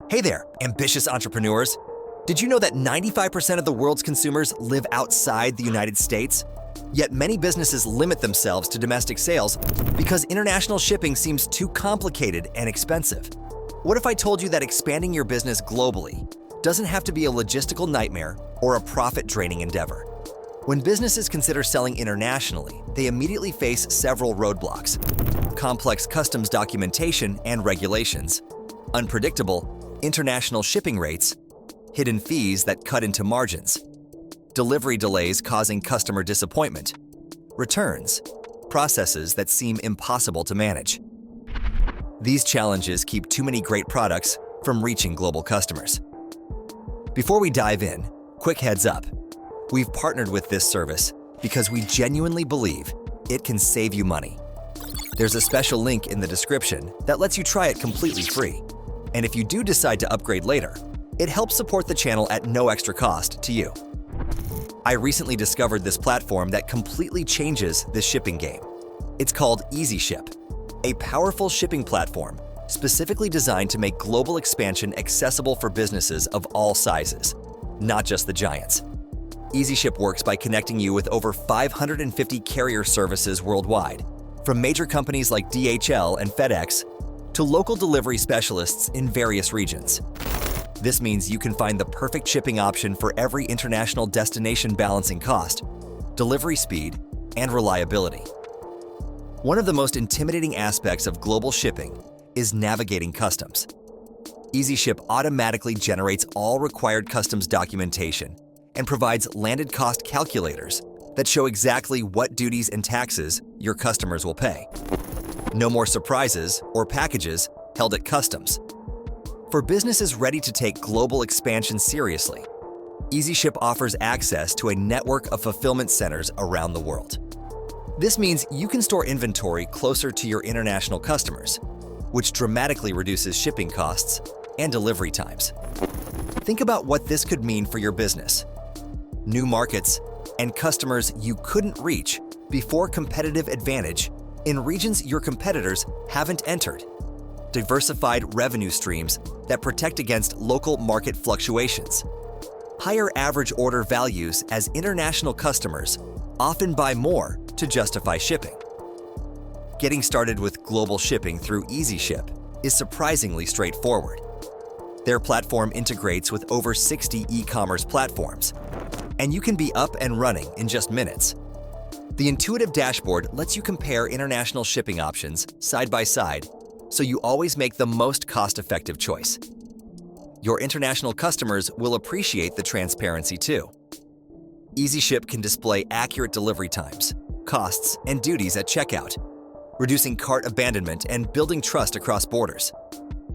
Hey there, ambitious entrepreneurs. Did you know that 95% of the world's consumers live outside the United States? Yet many businesses limit themselves to domestic sales because international shipping seems too complicated and expensive. What if I told you that expanding your business globally doesn't have to be a logistical nightmare or a profit-draining endeavor? When businesses consider selling internationally, they immediately face several roadblocks: complex customs documentation and regulations, unpredictable international shipping rates, hidden fees that cut into margins, delivery delays causing customer disappointment, returns, processes that seem impossible to manage. These challenges keep too many great products from reaching global customers. Before we dive in, quick heads up. We've partnered with this service because we genuinely believe it can save you money. There's a special link in the description that lets you try it completely free. And if you do decide to upgrade later, it helps support the channel at no extra cost to you. I recently discovered this platform that completely changes the shipping game. It's called Easyship, a powerful shipping platform specifically designed to make global expansion accessible for businesses of all sizes, not just the giants. Easyship works by connecting you with over 550 carrier services worldwide, from major companies like DHL and FedEx to local delivery specialists in various regions. This means you can find the perfect shipping option for every international destination, balancing cost, delivery speed, and reliability. One of the most intimidating aspects of global shipping is navigating customs. Easyship automatically generates all required customs documentation and provides landed cost calculators that show exactly what duties and taxes your customers will pay. No more surprises or packages held at customs. For businesses ready to take global expansion seriously, Easyship offers access to a network of fulfillment centers around the world. This means you can store inventory closer to your international customers, which dramatically reduces shipping costs and delivery times. Think about what this could mean for your business: new markets and customers you couldn't reach before, competitive advantage in regions your competitors haven't entered, diversified revenue streams that protect against local market fluctuations, higher average order values as international customers often buy more to justify shipping. Getting started with global shipping through Easyship is surprisingly straightforward. Their platform integrates with over 60 e-commerce platforms, and you can be up and running in just minutes. The intuitive dashboard lets you compare international shipping options side by side, so you always make the most cost-effective choice. Your international customers will appreciate the transparency too. Easyship can display accurate delivery times, costs, and duties at checkout, reducing cart abandonment and building trust across borders.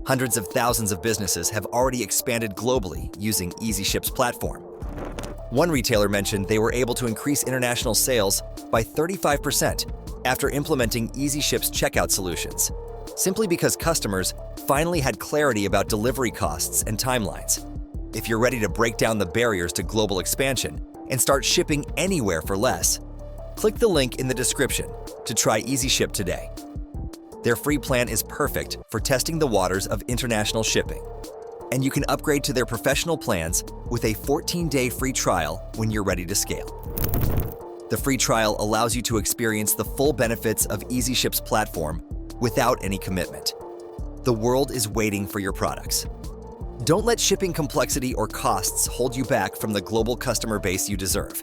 Hundreds of thousands of businesses have already expanded globally using Easyship's platform. One retailer mentioned they were able to increase international sales by 35% after implementing Easyship's checkout solutions, simply because customers finally had clarity about delivery costs and timelines. If you're ready to break down the barriers to global expansion and start shipping anywhere for less, click the link in the description to try Easyship today. Their free plan is perfect for testing the waters of international shipping, and you can upgrade to their professional plans with a 14-day free trial when you're ready to scale. The free trial allows you to experience the full benefits of Easyship's platform without any commitment. The world is waiting for your products. Don't let shipping complexity or costs hold you back from the global customer base you deserve.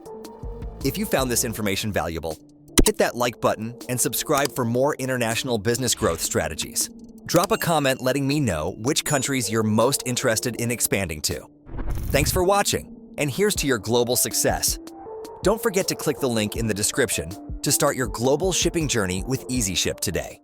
If you found this information valuable, hit that like button and subscribe for more international business growth strategies. Drop a comment letting me know which countries you're most interested in expanding to. Thanks for watching, and here's to your global success. Don't forget to click the link in the description to start your global shipping journey with Easyship today.